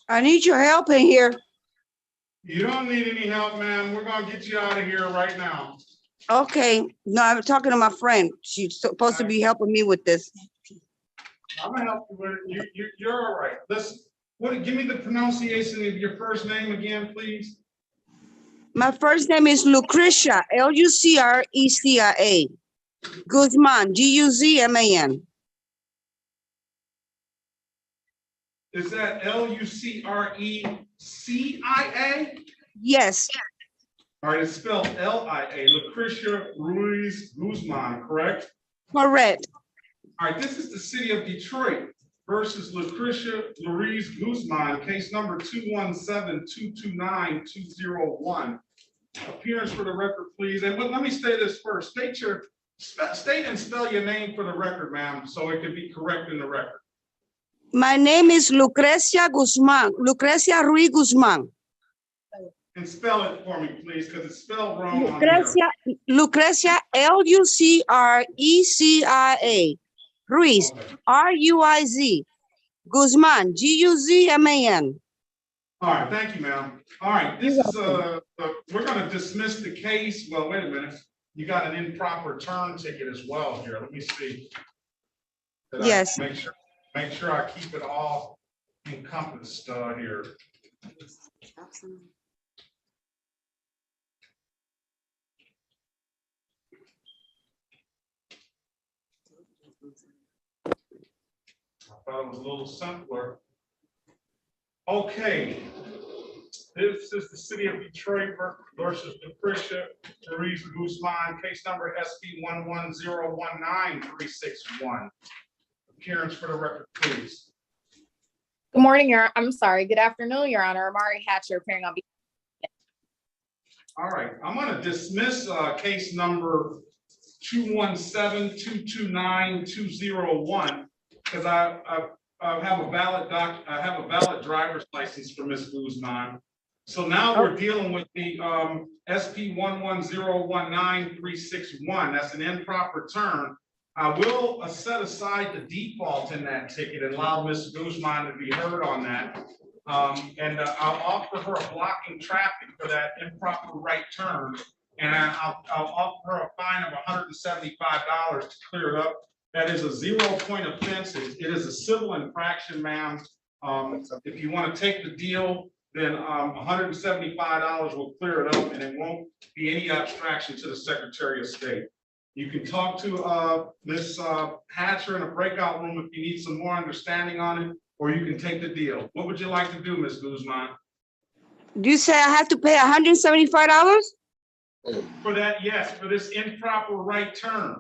I need your help in here. You don't need any help, ma'am. We're gonna get you out of here right now. Okay, no, I'm talking to my friend. She's supposed to be helping me with this. I'm gonna help you with it. You're all right. Listen, give me the pronunciation of your first name again, please. My first name is Lucrecia, Lucrecia. Guzman, Guzman. Is that Lucrecia? Yes, All right, it's spelled Lia, Lucrecia Ruiz Guzman, correct? correct. All right, this is the city of Detroit versus Lucrecia Ruiz Guzman, case number 217-229-201. Appearance for the record, please. And let me say this first. State and spell your name for the record, ma'am, so it can be correct in the record. My name is Lucrecia Guzman, Lucrecia Ruiz Guzman. And spell it for me, please, because it's spelled wrong on here. Lucrecia, Lucrecia, Ruiz, Okay. Ruiz, Guzman, Guzman. All right, thank you, ma'am. All right, this is we're going to dismiss the case. Well, wait a minute. You got an improper turn ticket as well here. Let me see. Yes. Make sure I keep it all encompassed here. I thought it was a little simpler. Okay. This is the city of Detroit versus Lucrecia Ruiz Guzman, case number SP 11019-361. Appearance for the record, please. Good morning, good afternoon, Your Honor. Amari Hatcher appearing on behalf. All right, I'm going to dismiss case number 217-229-201 because I have a valid driver's license for Ms. Guzman. So now we're dealing with the SP 11019-361. That's an improper turn. I will set aside the default in that ticket and allow Ms. Guzman to be heard on that. And I'll offer her a blocking traffic for that improper right turn. And I'll offer her a fine of $175 to clear it up. That is a 0-point offense. It is a civil infraction, ma'am. If you want to take the deal, then $175 will clear it up and it won't be any abstraction to the Secretary of State. You can talk to Ms. Hatcher in a breakout room if you need some more understanding on it, or you can take the deal. What would you like to do, Ms. Guzman? Do you say I have to pay $175? For that, yes, for this improper right turn.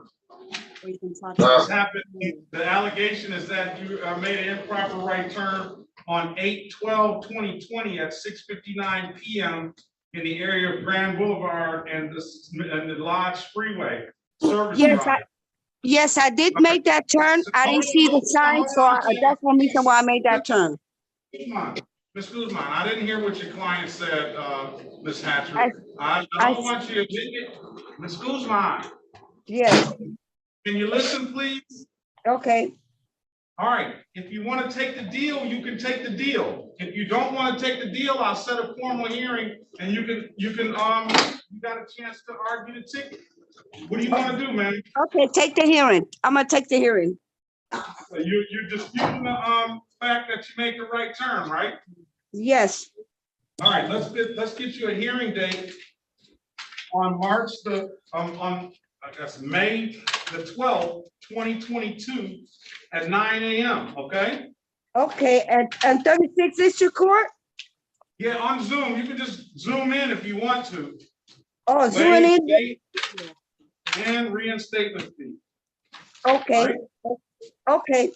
Yes. Happened. The allegation is that you made an improper right turn on 8/12/2020 at 6:59 p.m. in the area of Grand Boulevard and the Lodge Freeway. Yes, I did make that turn. I didn't see the sign, so that's one reason why I made that turn. Ms. Guzman, I didn't hear what your client said, Ms. Hatcher. I don't want you to admit it. Ms. Guzman. Yes. Can you listen, please? Okay. All right. If you want to take the deal, you can take the deal. If you don't want to take the deal, I'll set a formal hearing and you got a chance to argue the ticket. What do you want to do, man? Okay, take the hearing. I'm gonna take the hearing. You're disputing the fact that you make the right turn, right? Yes. All right, let's get you a hearing date on May the 12th, 2022 at 9 a.m. Okay? Okay, and 36 District Court? Yeah, on Zoom. You can just zoom in if you want to. Oh, zooming in. And reinstatement fee. Okay. Right? Okay.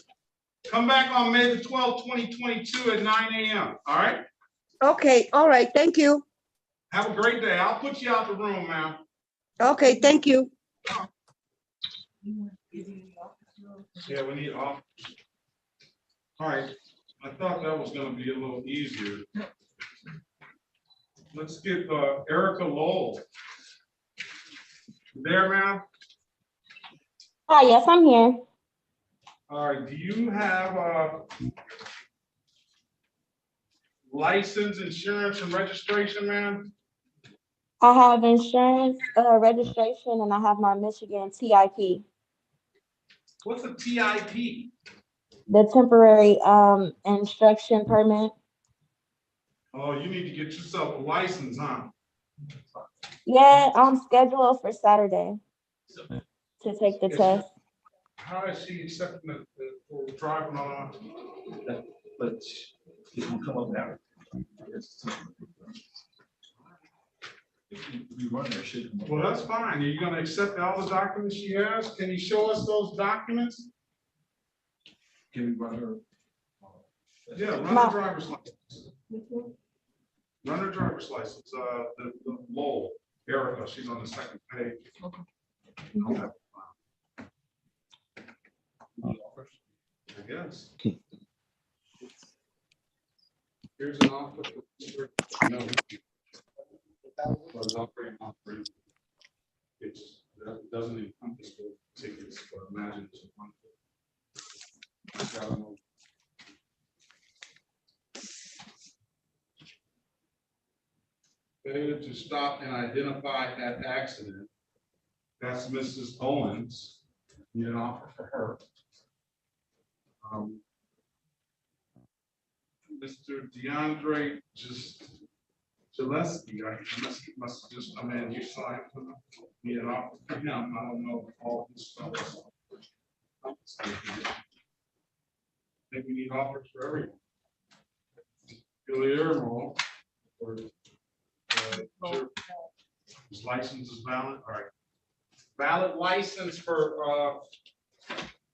Come back on May the 12th, 2022 at 9 a.m. All right? Okay. All right. Thank you. Have a great day. I'll put you out the room, ma'am. Okay. Thank you. Yeah, we need off. All right. I thought that was going to be a little easier. Let's get Erica Lowell. There, ma'am? Hi, yes, I'm here. All right, do you have license, insurance, and registration, ma'am? I have insurance, registration, and I have my Michigan TIP, What's a TIP? the temporary, instruction permit. Oh, you need to get yourself a license, huh? Yeah, I'm scheduled for Saturday to take the test. How is she accepting it for driving on? But it will come up now. If you run there, it should come up. Well, that's fine. Are you gonna accept all the documents she has? Can you show us those documents? Can we run her? Yeah, run her driver's license. Run her driver's license, the Lowell, Erica, she's on the second page. Okay. I guess. Here's an offer. No. But it's operating off grid. It's, that doesn't encompass the tickets, but imagine it's a one. I don't know. Failure to stop and identify that accident. That's Mrs. Owens. Need an offer for her. Mr. DeAndre Gillespie, must just come in, you sign for them. Need an offer for him. I don't know all this stuff. I think we need offers for everyone. Guillermo, or his license is valid. All right. Valid license for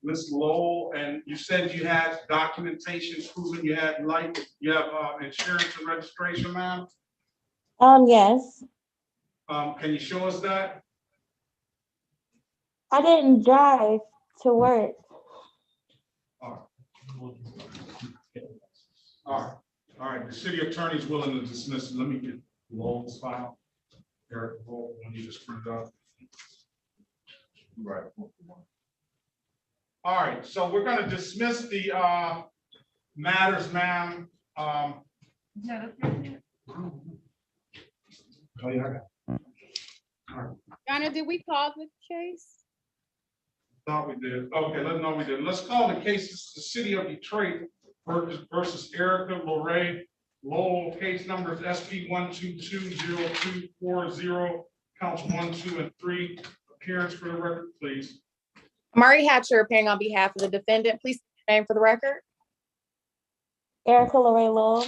Ms. Lowell, and you said you had documentation proving you had insurance and registration, ma'am? Yes. Can you show us that? I didn't drive to work. All right, the city attorney is willing to dismiss. Let me get Lowell's file. Eric Lowell, when you just print it up. Right. All right, so we're gonna dismiss the matters, ma'am. Oh, yeah, I got it. Donna, did we call the case? Thought we did. Okay, let's know we did. Let's call the cases the city of Detroit versus Erica Lorraine Lowell. Case numbers SP 1220240, counts 1, 2, and 3. Appearance for the record, please. Amari Hatcher appearing on behalf of the defendant. Please state your name for the record. Erica Lorraine Lowell.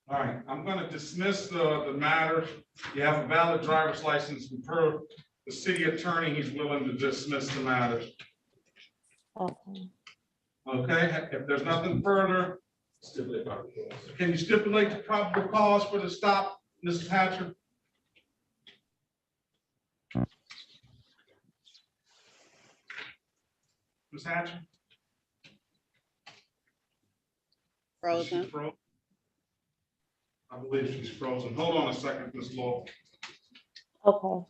All right, I'm going to dismiss the matter. You have a valid driver's license, and per the city attorney, he's willing to dismiss the matter. Okay. Okay, if there's nothing further, can you stipulate the probable cause for the stop, Mrs. Hatcher? Ms. Hatcher? Frozen. I believe she's frozen. Hold on a second, Ms. Lowell. Okay.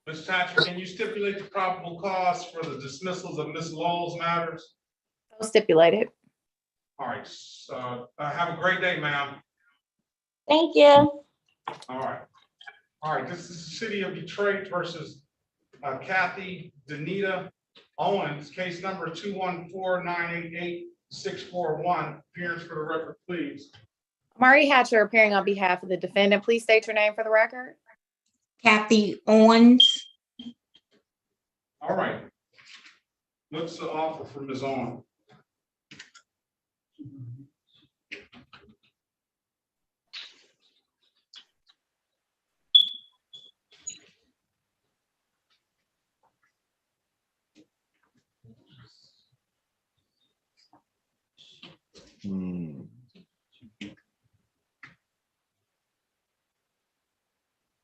Ms. Hatcher, can you stipulate the probable cause for the dismissals of Ms. Lowell's matters? So stipulated. All right, so have a great day, ma'am. Thank you. All right, this is the city of Detroit versus Kathy Danita Owens, case number 214-988-641. Appearance for the record, please. Amari Hatcher appearing on behalf of the defendant. Please state your name for the record. Kathy Owens. All right. What's the offer for Ms. Owens?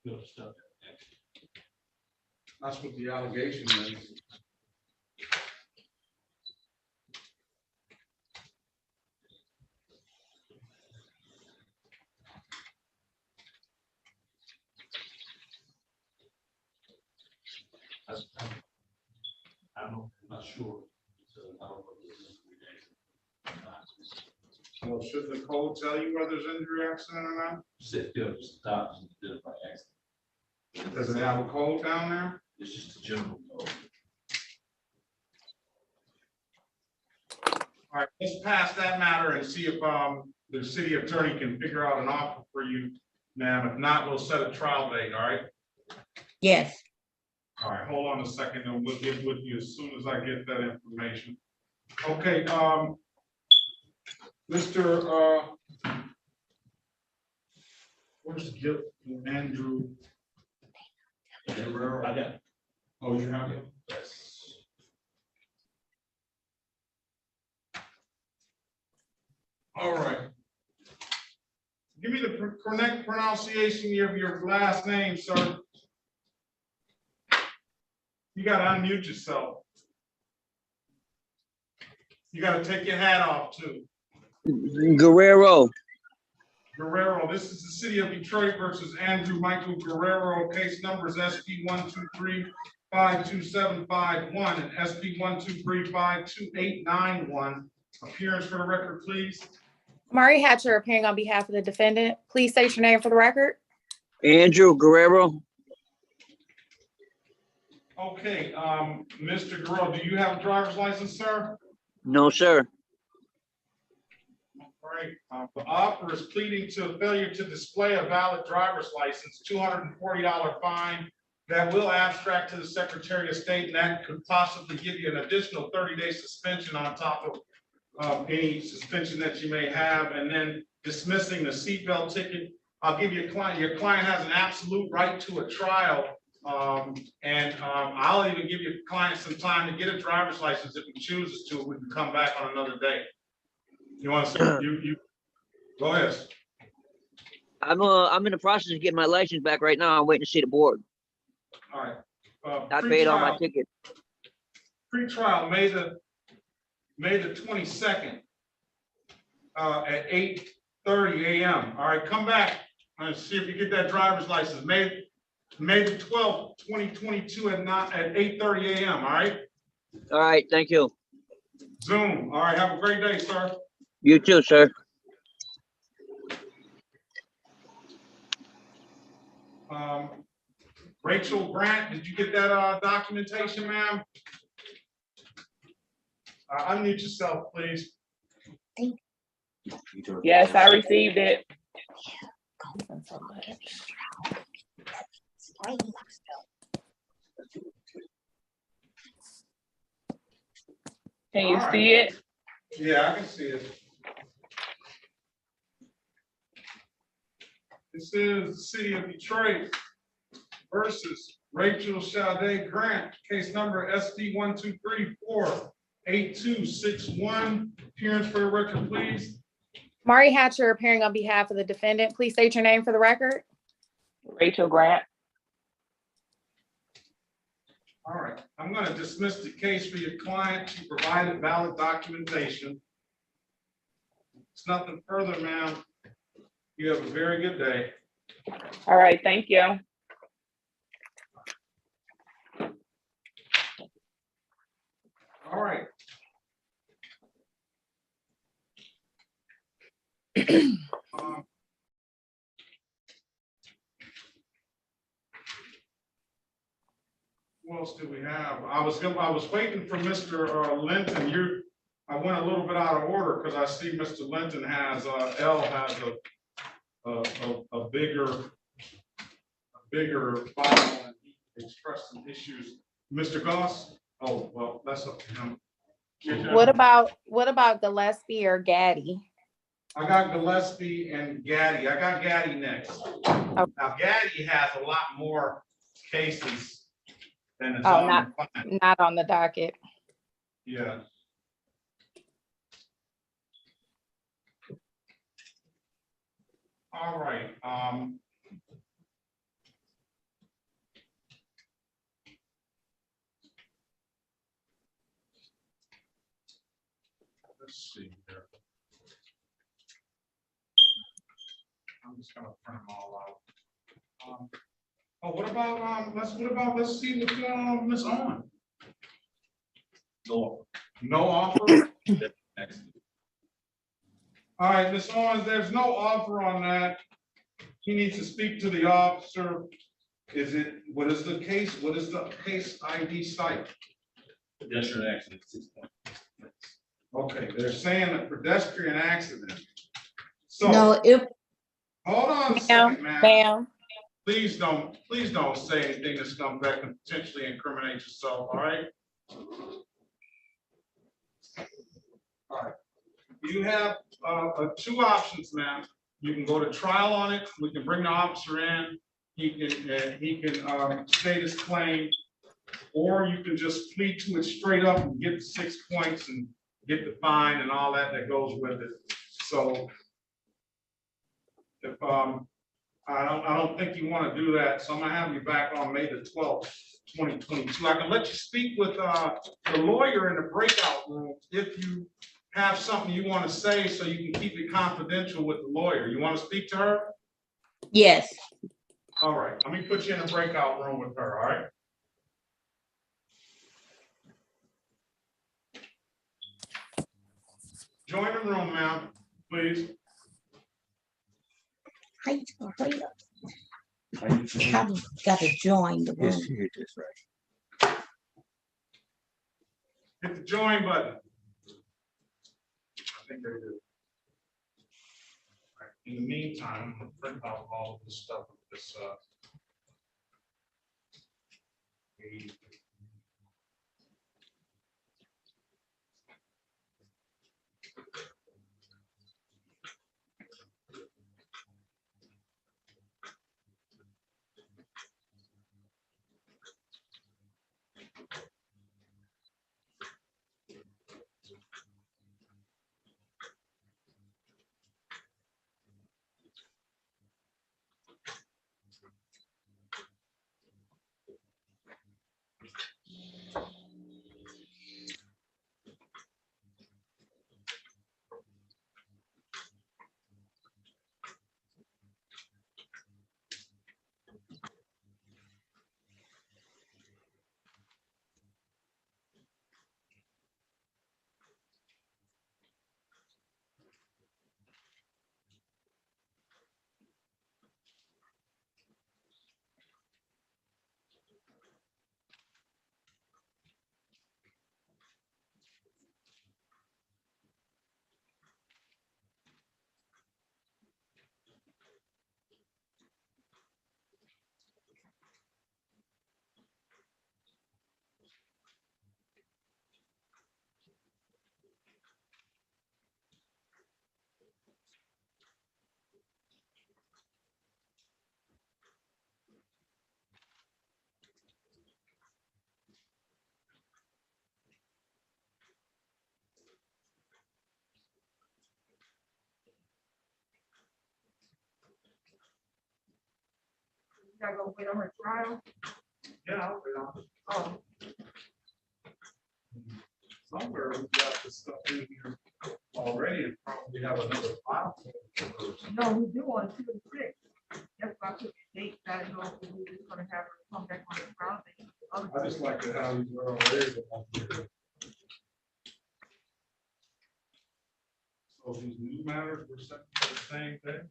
Good stuff. That's what the allegation is. I'm not sure. So I don't know if Well, should the code tell you whether there's injury, accident or not? Set good stops and did it by accident. Does it have a code down there? It's just a general code. All right, let's pass that matter and see if the city attorney can figure out an offer for you, ma'am. If not, we'll set a trial date, all right? Yes. All right, hold on a second and we'll get with you as soon as I get that information. Okay, Mr. Where's Gil, Andrew? Guerrero? I got it. Oh, you have it? Yes. All right. Give me the correct pronunciation of your last name, sir. You gotta unmute yourself. You gotta take your hat off too. Guerrero. Guerrero, this is the city of Detroit versus Andrew Michael Guerrero. Case numbers SP 123-52751 and SP 123-52891. Appearance for the record, please. Amari Hatcher appearing on behalf of the defendant. Please state your name for the record. Andrew Guerrero. Okay, Mr. Guerrero, do you have a driver's license, sir? No, sir. All right, the offer is pleading to failure to display a valid driver's license, $240 fine that will abstract to the Secretary of State, and that could possibly give you an additional 30-day suspension on top of any suspension that you may have, and then dismissing the seatbelt ticket. I'll give you a client. Your client has an absolute right to a trial, and I'll even give your client some time to get a driver's license if he chooses to. We can come back on another day. You want to you go ahead. I'm in the process of getting my license back right now. I'm waiting to see the board. All right. I paid all my tickets. Pre-trial May the 22nd at 8:30 a.m. All right, come back and see if you get that driver's license. May the 12th, 2022 at 8:30 a.m. All right. All right, thank you. Zoom. All right. Have a great day, sir. You too, sir. Rachel Grant, did you get that documentation, ma'am? Unmute yourself, please. Yes, I received it. Can you All right. see it? Yeah, I can see it. This is the city of Detroit versus Rachel Sade Grant, case number SP 123-48261. Appearance for the record, please. Amari Hatcher appearing on behalf of the defendant. Please state your name for the record. Rachel Grant. All right, I'm going to dismiss the case for your client. She provided valid documentation. It's nothing further, ma'am. You have a very good day. All right, thank you. All right. What else do we have? I was waiting for Mr. Linton. I went a little bit out of order because I see Mr. Linton has L has a bigger file, and he expressed some issues. Mr. Goss? Oh, well, that's up to him. What about Gillespie or Gaddy? I got Gillespie and Gaddy. I got Gaddy next. Now Gaddy has a lot more cases than it's on the file. Not on the docket. Yeah. All right. let's see here. I'm just gonna print them all out. Oh, what about, let's see what, Ms. Owen? No. No offer? Excellent. All right, Ms. Owens, there's no offer on that. He needs to speak to the officer. What is the case? What is the case ID site? Pedestrian accident, 6 points. Okay, they're saying a pedestrian accident. So, No, if, hold on a second, Ma'am, ma'am. ma'am, Please don't say anything that's come back and potentially incriminate yourself, all right? All right. You have two options, ma'am. You can go to trial on it. We can bring the officer in. He can state his claim, or you can just plead to it straight up and get the 6 points and get the fine and all that goes with it. So if I don't think you want to do that, so I'm gonna have you back on May the 12th, 2022. I can let you speak with the lawyer in the breakout room if you have something you want to say, so you can keep it confidential with the lawyer. You want to speak to her? yes, All right, let me put you in a breakout room with her, all right? Join the room, ma'am, please. hurry up. I've got to join the room. Hit the join button. I think they do. All right, in the meantime, I'm gonna print out all of this stuff with this Y'all gonna wait on her trial? Yeah, I'll be on. Oh, Somewhere we got this stuff in here already and probably have another file. no, we do on 2 and 6. That's why I put the date, I don't know if we just gonna have her come back on the trial. I just like to have these already. So these new matters were set for the same day?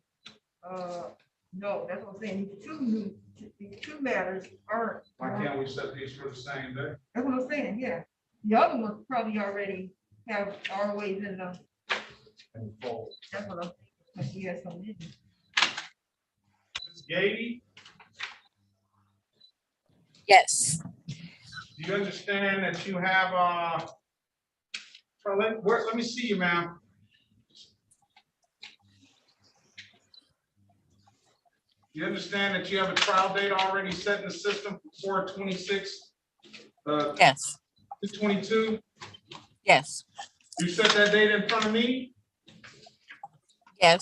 No, that's what I'm saying, these two matters aren't. Why can't we set these for the same day? That's what I'm saying, yeah. The other ones probably already have always in the, And fold. that's what I'm saying, because we have some in. Ms. Gady, yes. do you understand that you have, let me see you, ma'am. You understand that you have a trial date already set in the system for 4/26, Yes, 22? yes, You set that date in front of me? yes.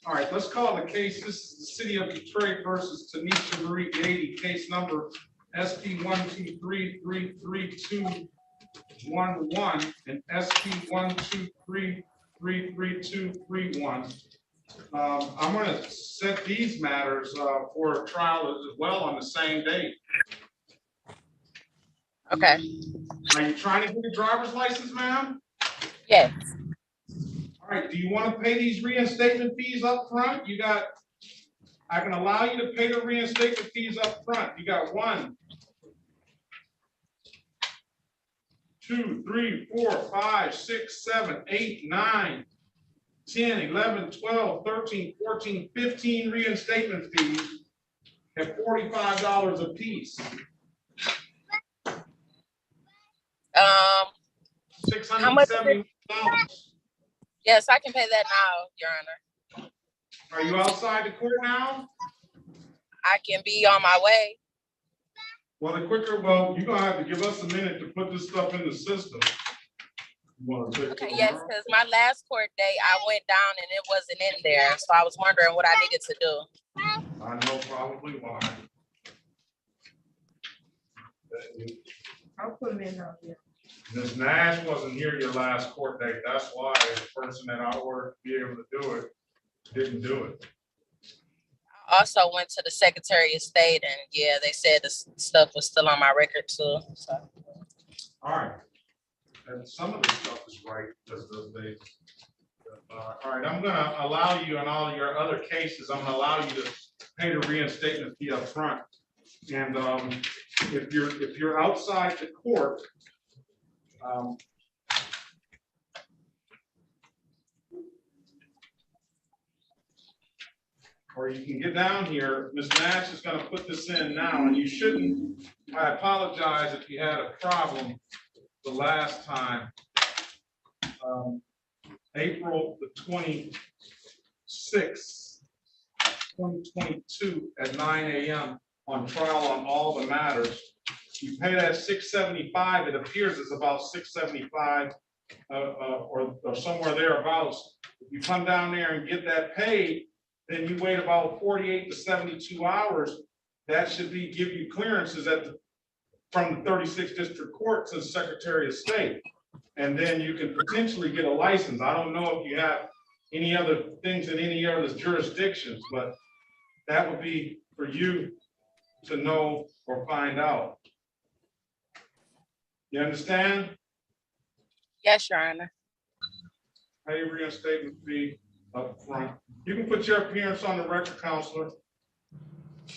All right, let's call the case. This is the City of Detroit versus Tanisha Marie Gady, case number SP 123332 11 and SP 1233331. I'm gonna set these matters for trial as well on the same date. Okay. Are you trying to get a driver's license, ma'am? Yes. All right, do you want to pay these reinstatement fees up front? I can allow you to pay the reinstatement fees up front. You got 1, 2, 3, 4, 5, 6, 7, 8, 9, 10, 11, 12, 13, 14, 15 reinstatement fees at $45 a piece. How much is it? $670. Yes, I can pay that now, Your Honor. Are you outside the court now? I can be on my way. Well, you're gonna have to give us a minute to put this stuff in the system. Okay, yes, because my last court date, I went down and it wasn't in there. So I was wondering what I needed to do. I know probably why. I'll put them in now, yeah. Ms. Nash wasn't here your last court date. That's why the person that I ordered to be able to do it didn't do it. I also went to the Secretary of State and yeah, they said the stuff was still on my record too. So. All right. And some of this stuff is right because they. All right, I'm gonna allow you in all your other cases, I'm gonna allow you to pay the reinstatement fee up front. And if you're outside the court, or you can get down here, Ms. Nash is gonna put this in now, and you shouldn't, I apologize if you had a problem the last time. April the 26th, 2022 at 9 a.m. on trial on all the matters. You pay that $675, it appears it's about $675 or somewhere thereabouts. If you come down there and get that paid, then you wait about 48 to 72 hours. That should give you clearances from the 36th District Court to the Secretary of State. And then you can potentially get a license. I don't know if you have any other things in any other jurisdictions, but that would be for you to know or find out. You understand? Yes, Your Honor. Pay reinstatement fee up front. You can put your appearance on the record, Counselor.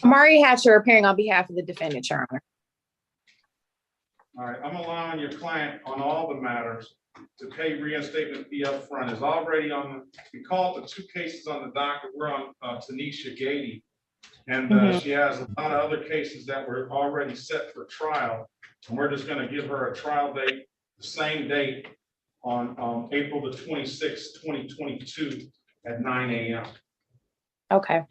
Amari Hatcher appearing on behalf of the defendant, Your Honor. All right, I'm allowing your client on all the matters to pay reinstatement fee up front. Is already we called the 2 cases on the docket. We're on Tanisha Gady. And she has a lot of other cases that were already set for trial. And we're just gonna give her a trial date, the same date on April the 26th, 2022 at 9 a.m. Okay.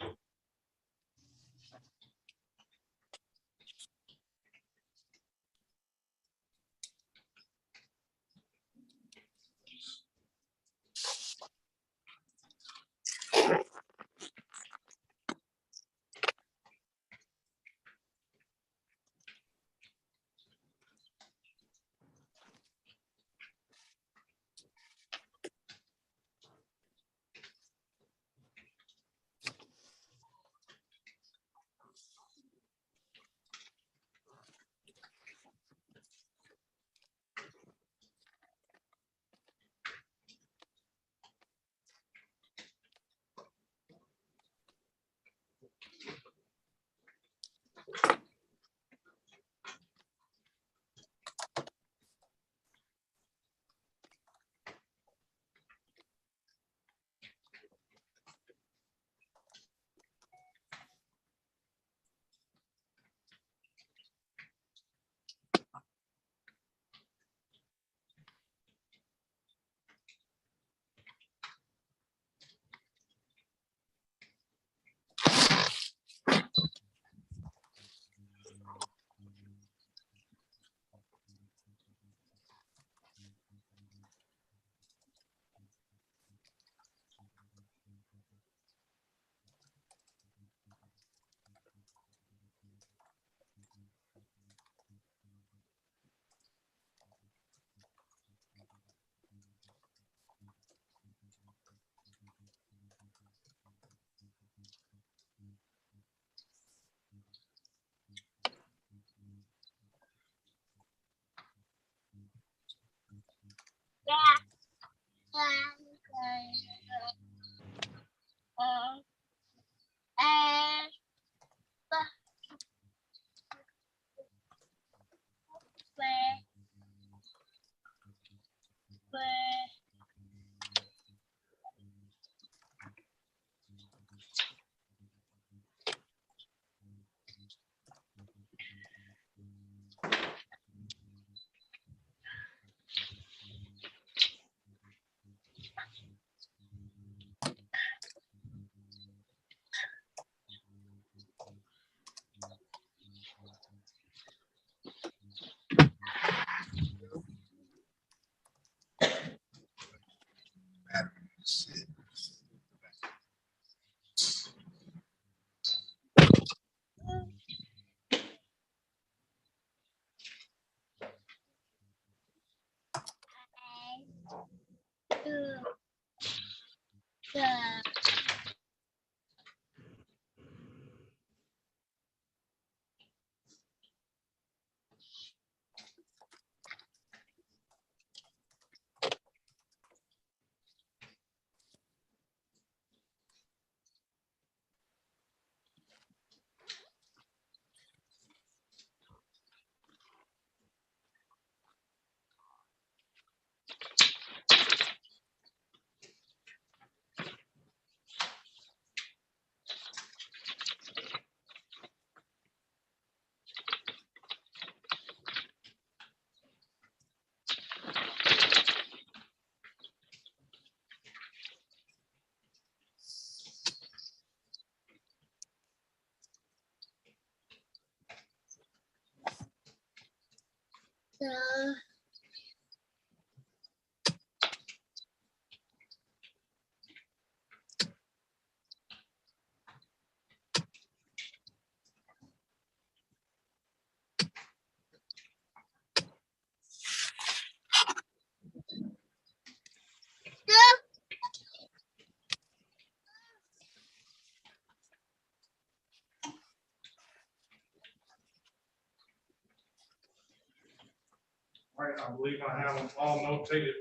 right, I believe I have them all notated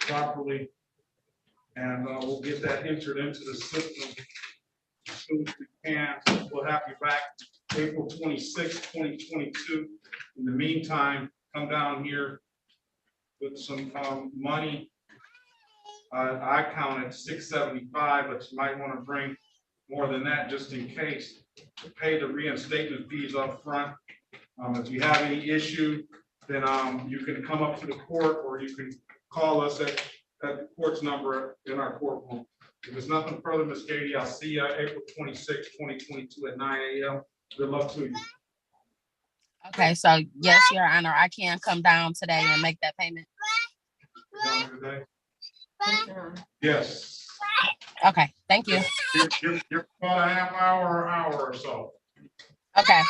properly. And we'll get that entered into the system as soon as we can. We'll have you back April 26, 2022. In the meantime, come down here with some money. I counted 675, but you might want to bring more than that just in case to pay the reinstatement fees up front. If you have any issue, then you can come up to the court or you can call us at the court's number in our courtroom. If there's nothing further, Ms. Katie, I'll see you April 26, 2022 at 9 a.m. Good luck to you. Okay, so yes, Your Honor, I can come down today and make that payment. Today? Yes. Okay, thank you. You're about a half hour or hour or so. Okay,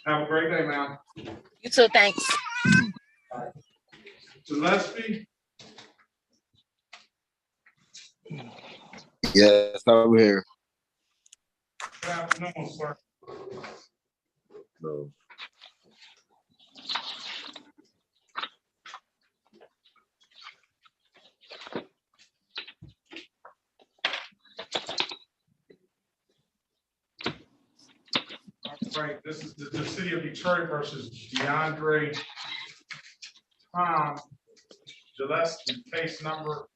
Have a great day, ma'am. you too, thanks. Gillespie? Yes, I'm here. Good afternoon, sir. No. All right, this is the city of Detroit versus DeAndre Tom Gillespie, case number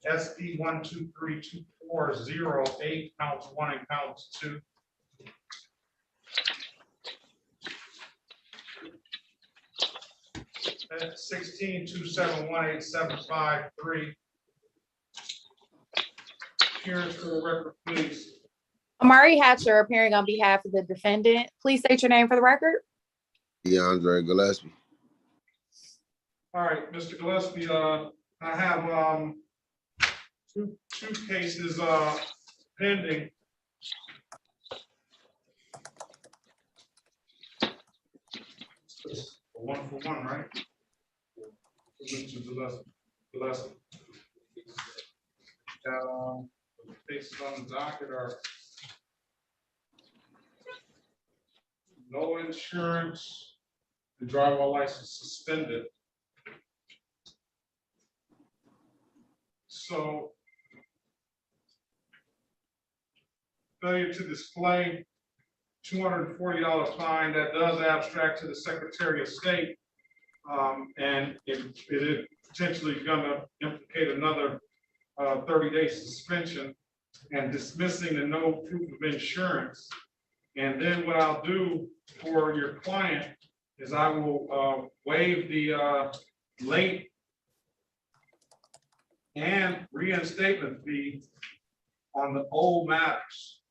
SD 1232408, counts 1 and counts 2. At 16-271-8753. Appearance for the record, please. Amari Hatcher appearing on behalf of the defendant. Please state your name for the record. DeAndre Gillespie. All right, Mr. Gillespie, I have two cases pending. One for one, right? Mr. Gillespie. Cases on the docket are no insurance, the driver license suspended. So failure to display, $240 fine. That does abstract to the Secretary of State, and it is potentially going to implicate another 30-day suspension and dismissing the no proof of insurance. And then what I'll do for your client is I will waive the late and reinstatement fee on the old matters,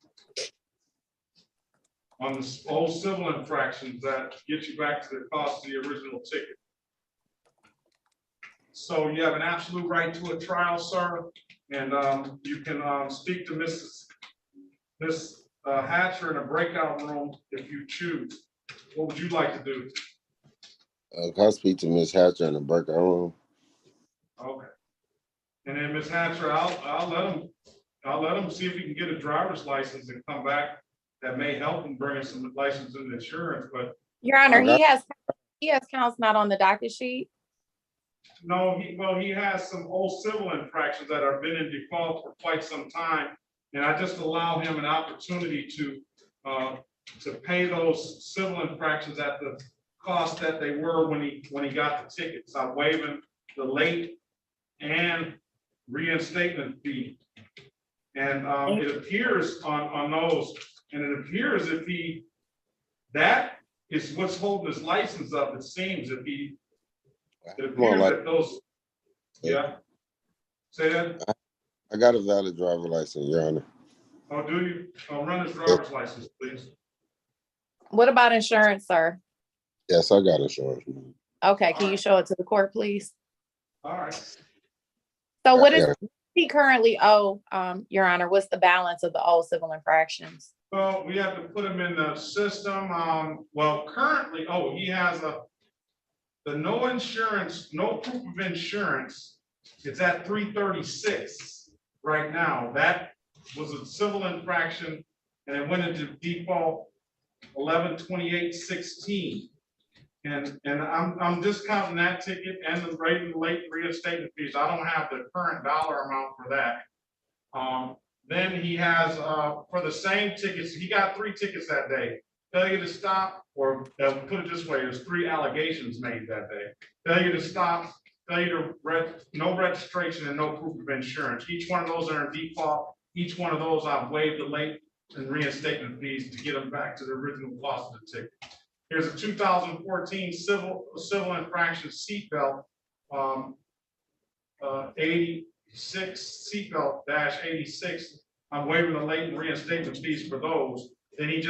on the old civil infractions that get you back to the cost of the original ticket. So you have an absolute right to a trial, sir, and you can speak to Miss Hatcher in a breakout room if you choose. What would you like to do? Can I speak to Miss Hatcher in the breakout room? Okay. And then Miss Hatcher, I'll let him see if he can get a driver's license and come back. That may help him bring some license and insurance, but. Your Honor, he has counts not on the docket sheet. No, he has some old civil infractions that have been in default for quite some time. And I just allow him an opportunity to pay those civil infractions at the cost that they were when he got the tickets. I'm waiving the late and reinstatement fee. And it appears on those, and it appears that is what's holding his license up, it seems, it appears that those, yeah. Say that? I got a valid driver license, Your Honor. Oh, do you? Run his driver's license, please. What about insurance, sir? Yes, I got insurance. Okay, can you show it to the court, please? All right. So what does he currently owe, Your Honor? What's the balance of the old civil infractions? Well, we have to put him in the system. Well, currently, he has the no insurance, no proof of insurance. It's at 336 right now. That was a civil infraction, and it went into default 11/28/16. And I'm discounting that ticket and the late reinstatement fees. I don't have the current dollar amount for that. Then he has, for the same tickets, he got 3 tickets that day. Failure to stop, or put it this way, there's 3 allegations made that day. Failure to stop, failure to no registration, and no proof of insurance. Each one of those are in default. Each one of those I've waived the late and reinstatement fees to get them back to the original cost of the ticket. Here's a 2014 civil infraction seatbelt, 86 seatbelt -86. I'm waiving the late and reinstatement fees for those. Then he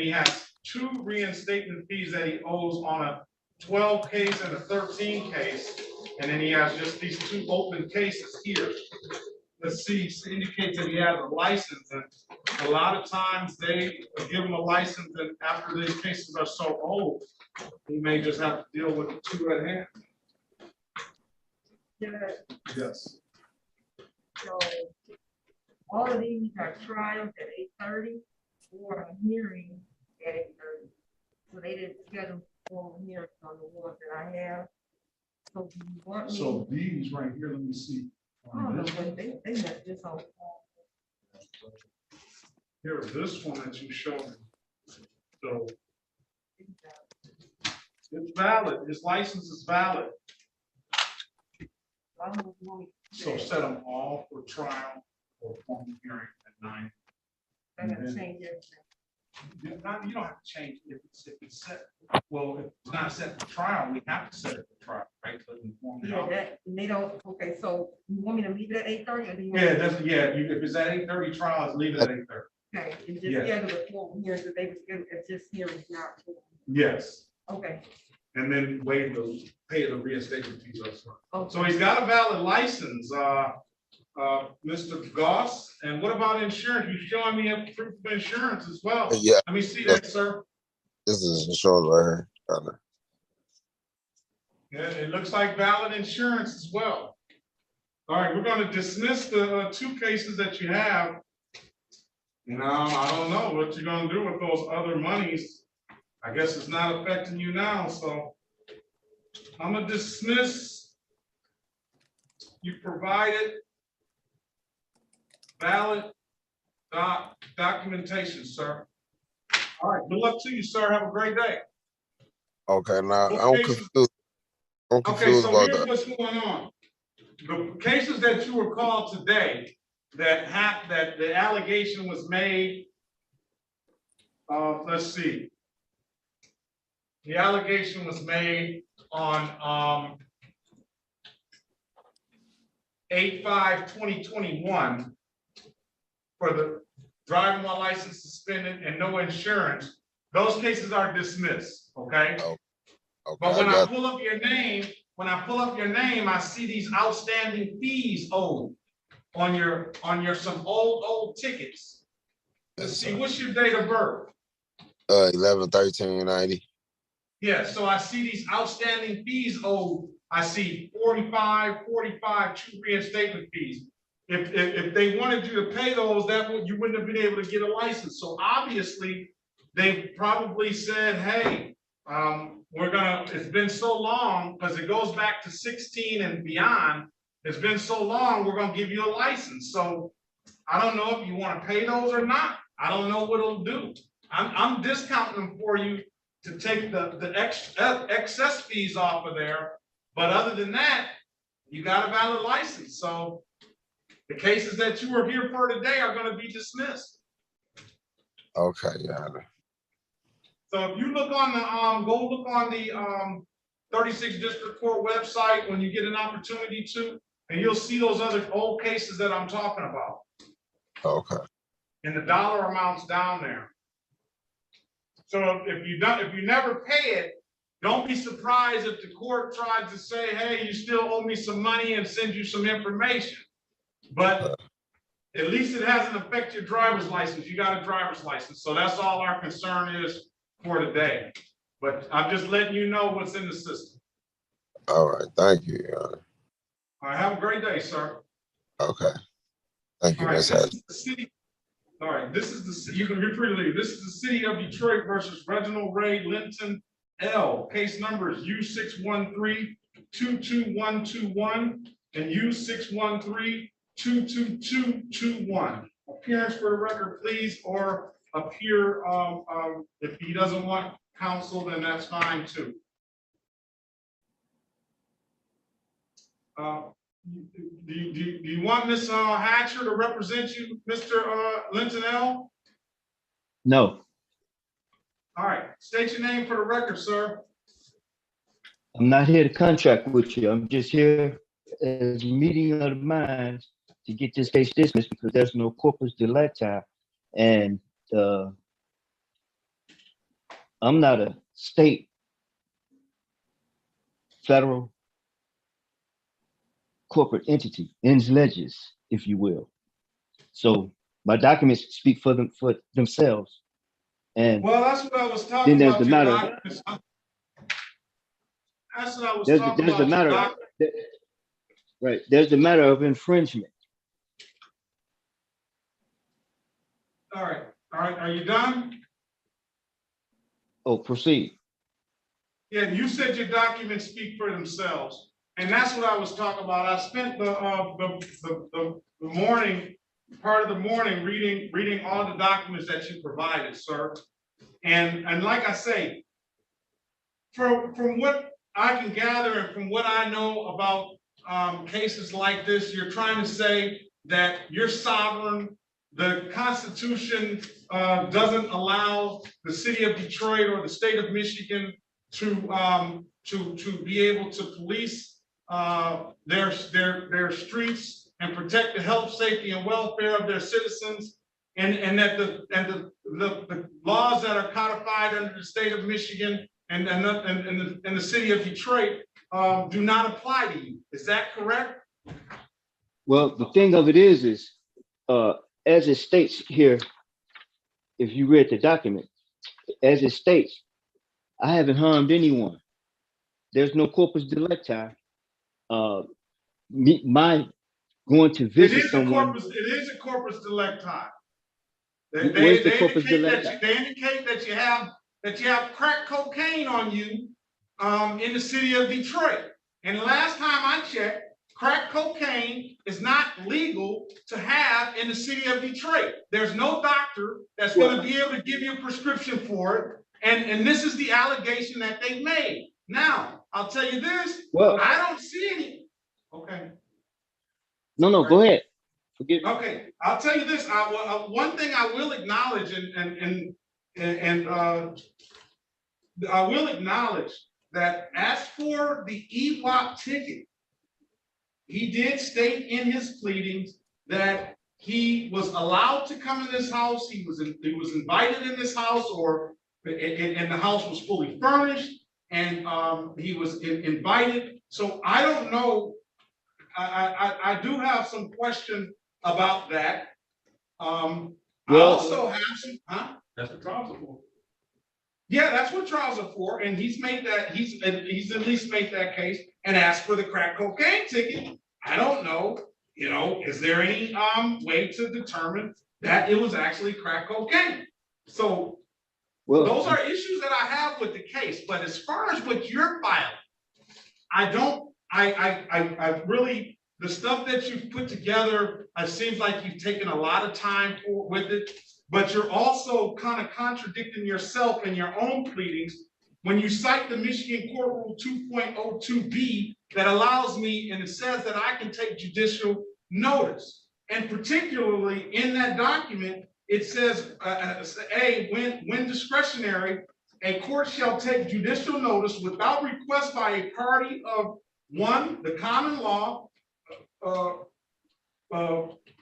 has 2 reinstatement fees that he owes on a 12 case and a 13 case, and then he has just these 2 open cases here. Let's see, indicates that he has a license, and a lot of times they give him a license, and after these cases are so old, he may just have to deal with the 2 at hand. Yes. So all of these are trials at 8:30 or a hearing at 8:30. So they didn't schedule for hearings on the ones that I have. So do you want me? So these right here, let me see. Oh, but they left this on. Here, this one that you showed me. So it's valid, his license is valid. So set them all for trial or formal hearing at 9. I gotta change everything. You don't have to change if it's set. Well, if it's not set for trial, we have to set it for trial, right? So Yeah, that, they don't, okay, so you want me to leave it at 8:30 or do you? want yeah, me to- that's, yeah, if it's at 8:30 trials, leave it at 8:30. Okay, and just Yeah. schedule the formal hearings that they were scheduled, it's just hearings, not. Yes, Okay, and then pay the reinstatement fees also. okay. So he's got a valid license, Mr. Goss. And what about insurance? You're showing me a proof of insurance as well. Yeah. Let me see that, sir. This is insurance right here. Yeah, it looks like valid insurance as well. All right, we're going to dismiss the 2 cases that you have. I don't know what you're going to do with those other monies. I guess it's not affecting you now, so I'm going to dismiss. You provided valid documentation, sir. All right, good luck to you, sir. Have a great day. Okay, now What I'm cases- confused. I'm Okay, confused so about here's that. what's going on. The cases that you were called today that the allegation was made, let's see. The allegation was made on 8/5/2021 for the driving while license suspended and no insurance. Those cases are dismissed, okay? Okay, But when I got pull up your name, I see these outstanding fees owed on your some old tickets. Let's see, what's your date of birth? 11/13/90. Yeah, so I see these outstanding fees owed. I see 45, 2 reinstatement fees. If they wanted you to pay those, you wouldn't have been able to get a license. So obviously, they probably said, hey, it's been so long, because it goes back to 16 and beyond. It's been so long, we're gonna give you a license. So I don't know if you want to pay those or not. I don't know what it'll do. I'm discounting them for you to take the excess fees off of there. But other than that, you got a valid license. So the cases that you are here for today are going to be dismissed. Okay, yeah. So if you look on the go look on the 36th District Court website when you get an opportunity to, and you'll see those other old cases that I'm talking about. Okay. And the dollar amounts down there. So if you never pay it, don't be surprised if the court tries to say, hey, you still owe me some money and send you some information. But at least it hasn't affected your driver's license. You got a driver's license. So that's all our concern is for today. But I'm just letting you know what's in the system. All right, thank you, Your Honor. All right, have a great day, sir. Okay. Thank you, All right, Ms. this Hatch. is the city. All right, this is the, you're free to leave. This is the city of Detroit versus Reginald Ray Linton L, case numbers U613-22121 and U613-22221. Appearance for the record, please, or appear, if he doesn't want counsel, then that's fine too. Do you want Ms. Hatcher to represent you, Mr. Linton L? No, All right, state your name for the record, sir. I'm not here to contract with you. I'm just here as a meeting of the minds to get this case dismissed because there's no corpus delicti. And I'm not a state, federal, corporate entity, ins legis, if you will. So my documents speak for themselves. And well, that's what I was talking then about. there's the matter. That's what I was There's talking the about. matter. Right. There's the matter of infringement. All right. Are you done? Oh, proceed. Yeah, you said your documents speak for themselves, and that's what I was talking about. I spent the morning, part of the morning, reading all the documents that you provided, sir. And like I say, from what I can gather and from what I know about cases like this, you're trying to say that you're sovereign. The Constitution doesn't allow the city of Detroit or the state of Michigan to be able to police their streets and protect the health, safety, and welfare of their citizens, and that the laws that are codified under the state of Michigan and the city of Detroit do not apply to you. Is that correct? Well, the thing of it is as it states here, if you read the document, as it states, I haven't harmed anyone. There's no corpus delicti. My going to visit someone. It is a corpus delicti. Where's the corpus delicti? They indicate that you have crack cocaine on you in the city of Detroit. And the last time I checked, crack cocaine is not legal to have in the city of Detroit. There's no doctor that's going to be able to give you a prescription for it. And this is the allegation that they made. Now, I'll tell you this, I don't see any. Okay. No, go ahead. Forgive me. Okay, I'll tell you this. One thing I will acknowledge, I will acknowledge that as for the EWOP ticket, he did state in his pleadings that he was allowed to come in this house. He was invited in this house, and the house was fully furnished, and he was invited. So I don't know. I do have some question about that. I also have some. That's what trials are for. Yeah, that's what trials are for, and he's made that. He's at least made that case and asked for the crack cocaine ticket. I don't know. Is there any way to determine that it was actually crack cocaine? So those are issues that I have with the case. But as far as what you're filing, I really, the stuff that you've put together, it seems like you've taken a lot of time with it, but you're also kind of contradicting yourself in your own pleadings when you cite the Michigan Court Rule 2.02b that allows me, and it says that I can take judicial notice. And particularly in that document, it says, when discretionary, a court shall take judicial notice without request by a party of one, the common law,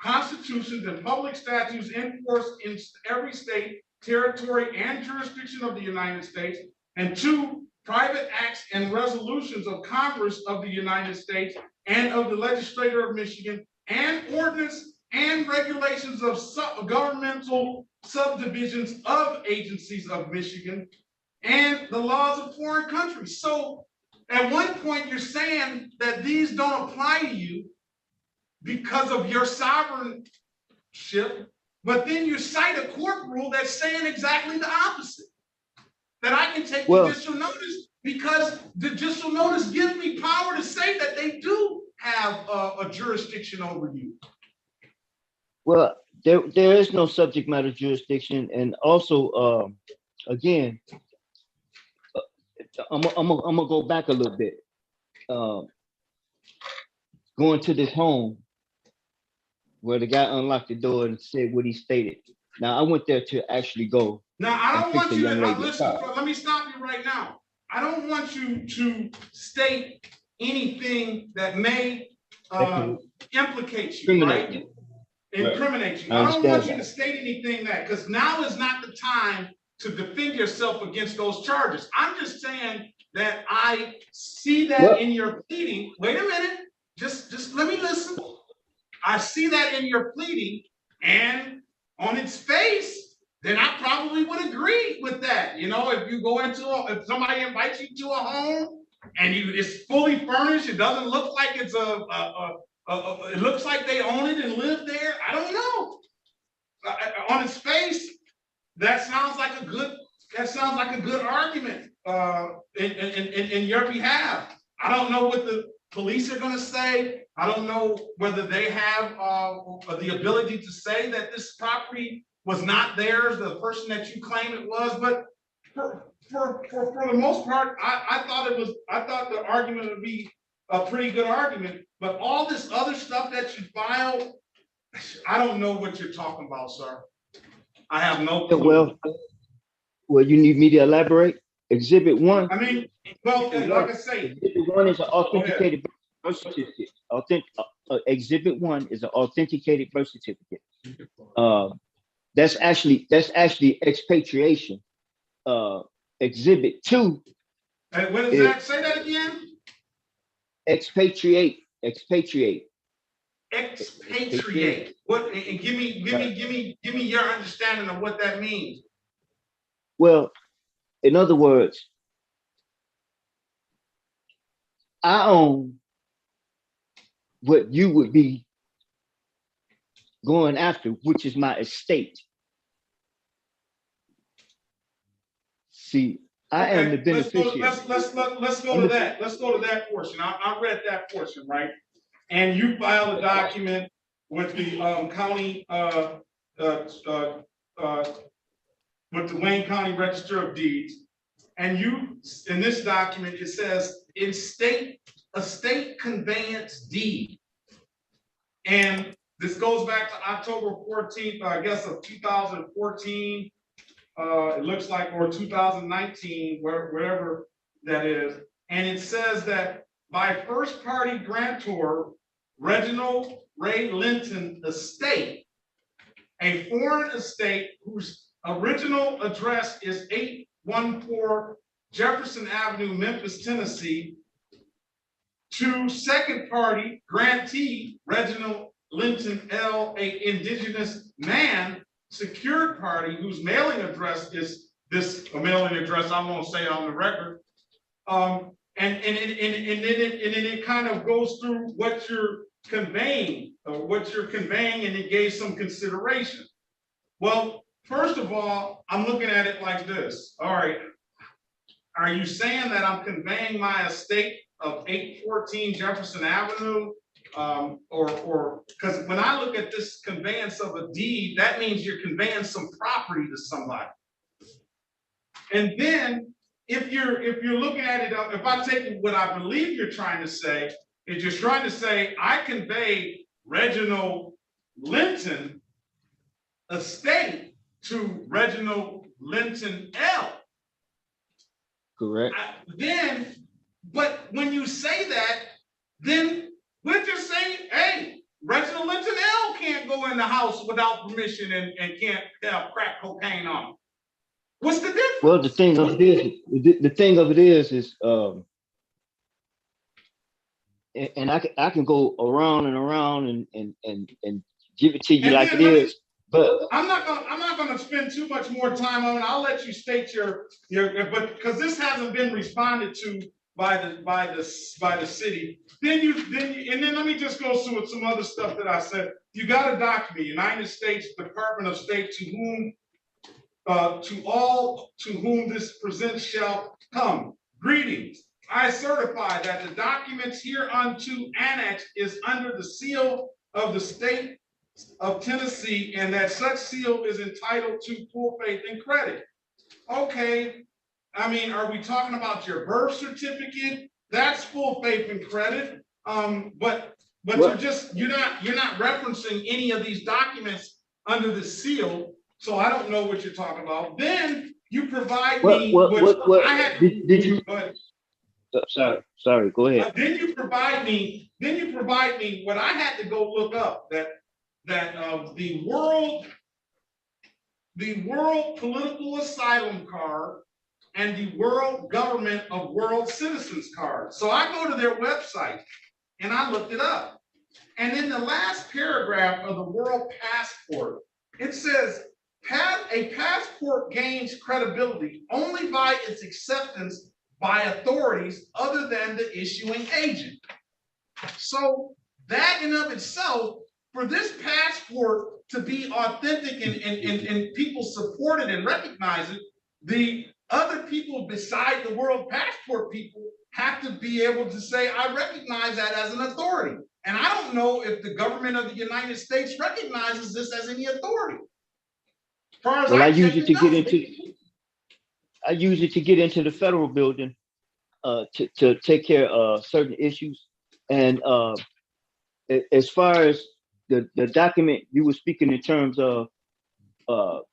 constitutions and public statutes enforced in every state, territory, and jurisdiction of the United States, and two, private acts and resolutions of Congress of the United States and of the legislature of Michigan, and ordinance and regulations of governmental subdivisions of agencies of Michigan, and the laws of foreign countries. So at one point you're saying that these don't apply to you because of your sovereignship, but then you cite a court rule that's saying exactly the opposite. that I can take Well, judicial notice, because the judicial notice gives me power to say that they do have a jurisdiction over you. well, there is no subject matter jurisdiction, and also, again, I'm gonna go back a little bit. Going to this home where the guy unlocked the door and said what he stated. Now I went there to actually go. Now, I don't want you to listen. car. Let me stop you right now. I don't want you to state anything that may implicate you, right? Incriminate you. I don't want you to state anything that, because now is not the time to defend yourself against those charges. I'm just saying that I see that in your pleading. Wait a minute. Just let me listen. I see that in your pleading, and on its face, then I probably would agree with that. You know, if you go into if somebody invites you to a home and it's fully furnished, it doesn't look like it's it looks like they own it and live there. I don't know. On its face, that sounds like a good argument in your behalf. I don't know what the police are going to say. I don't know whether they have the ability to say that this property was not theirs, the person that you claim it was. But for the most part, I thought the argument would be a pretty good argument. But all this other stuff that you filed, I don't know what you're talking about, sir. I have no clue. Well, you need me to elaborate? Exhibit 1. I mean, well, like I say, Exhibit 1 is an authenticated birth certificate. Exhibit 1 is an authenticated birth certificate. That's actually expatriation. Exhibit 2. And what is that? Say that again. Expatriate. Expatriate. What? And give me your understanding of what that means. Well, in other words, I own what you would be going after, which is my estate. See, I am the beneficiary. Let's go to that. Let's go to that portion. I read that portion, right? And you filed a document with the county with the Wayne County Register of Deeds, and in this document it says estate conveyance deed, and this goes back to October 14th, I guess, of 2014. It looks like, or 2019, wherever that is, and it says that by first party grantor Reginald Ray Linton estate, a foreign estate whose original address is 814 Jefferson Avenue, Memphis, Tennessee, to second party grantee Reginald Linton L., a indigenous man, secured party whose mailing address is a mailing address I'm going to say on the record. And then it kind of goes through what you're conveying, and it gave some consideration. Well, first of all, I'm looking at it like this. All right, are you saying that I'm conveying my estate of 814 Jefferson Avenue? Or because when I look at this conveyance of a deed, that means you're conveying some property to somebody. And then if you're looking at it, if I take what I believe you're trying to say, is you're trying to say I conveyed Reginald Linton estate to Reginald Linton L. Correct. But when you say that, then we're just saying, hey, Reginald Linton L can't go in the house without permission and can't have crack cocaine on him. What's the difference? Well, the thing of it is, and I can go around and around and give it to you like it is. But I'm not gonna spend too much more time on it. I'll let you state your but because this hasn't been responded to by the city. Then let me just go through some other stuff that I said. You got a document, United States Department of State, to whom to all to whom this present shall come. Greetings. I certify that the documents hereunto annexed is under the seal of the state of Tennessee, and that such seal is entitled to full faith and credit. Okay, I mean, are we talking about your birth certificate? That's full faith and credit. But you're not referencing any of these documents under the seal. So I don't know what you're talking about. Then you provide me did you? Sorry, go ahead. Then you provide me what I had to go look up, that the world political asylum card and the world government of world citizens card. So I go to their website and I looked it up. And in the last paragraph of the world passport, it says, a passport gains credibility only by its acceptance by authorities other than the issuing agent. So that in of itself, for this passport to be authentic and people support it and recognize it, the other people beside the world passport people have to be able to say, I recognize that as an authority. And I don't know if the government of the United States recognizes this as any authority. Well, I use it to get into the federal building to take care of certain issues. And as far as the document you were speaking in terms of the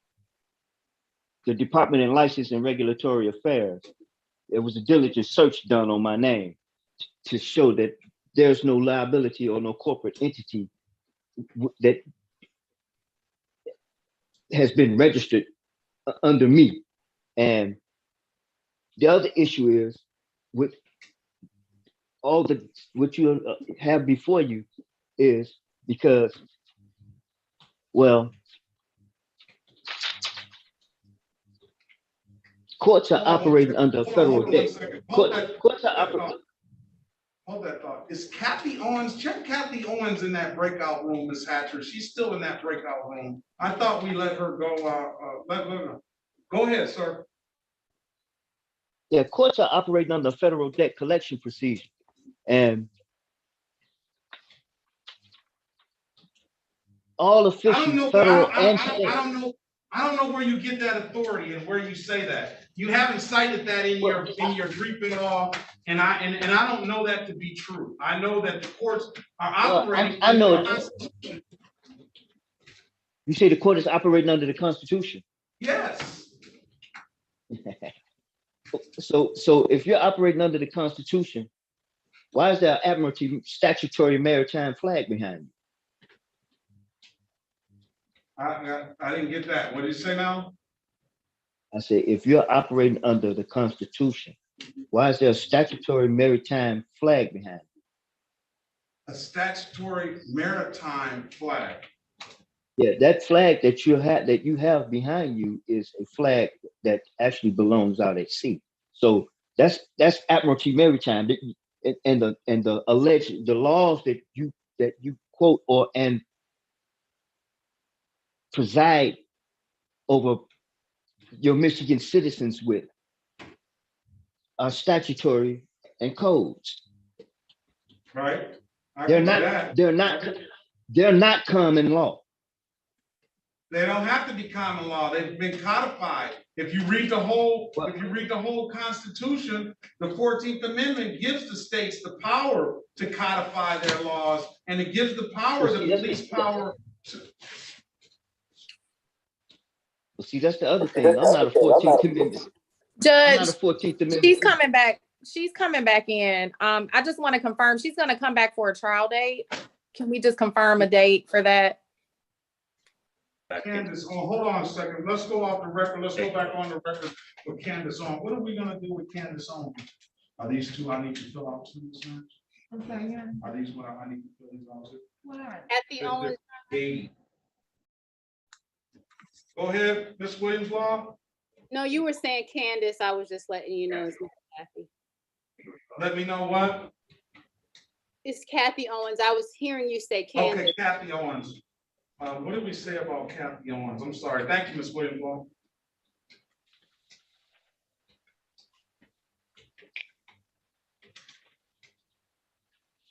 Department of License and Regulatory Affairs, there was a diligent search done on my name to show that there's no liability or no corporate entity that has been registered under me. And the other issue is with all what you have before you is because, well, courts are operating under a federal debt. Courts are operating. Hold that thought. Is Kathy Owens? Check Kathy Owens in that breakout room, Ms. Hatcher. She's still in that breakout room. I thought we let her go. Let her. Go ahead, sir. Yeah, courts are operating under federal debt collection procedure, and all officials, federal and state. I don't know where you get that authority and where you say that. You haven't cited that in your brief at all, and I don't know that to be true. I know that the courts are operating. I know it. You say the court is operating under the Constitution? Yes. So if you're operating under the Constitution, why is there an Admiralty statutory maritime flag behind you? I didn't get that. What did you say now? I said, if you're operating under the Constitution, why is there a statutory maritime flag behind you? A statutory maritime flag. Yeah, that flag that you have behind you is a flag that actually belongs out at sea. So that's Admiralty Maritime, and the alleged laws that you quote and preside over your Michigan citizens with are statutory and codes. Right. They're not common law. They don't have to be common law. They've been codified. If you read the whole Constitution, the 14th Amendment gives the states the power to codify their laws, and it gives the power, the police power. Well, see, that's the other thing. I'm not a 14th Amendment. Judge, I'm not a 14th Amendment. She's coming back. She's coming back in. I just want to confirm she's going to come back for a trial date. Can we just confirm a date for that? Candace, hold on a second. Let's go off the record. Let's go back on the record with Candace on. What are we going to do with Candace on? Are these two I need to fill out too? I'm sorry, yeah. Are these what I need to fill these out too? What are At the Owens. Go ahead, Ms. Williams Law. No, you were saying Candace. I was just letting you know it's not Kathy. Let me know what? It's Kathy Owens. I was hearing you say Candace. Okay, Kathy Owens. What did we say about Kathy Owens? I'm sorry. Thank you, Ms. Williams Law.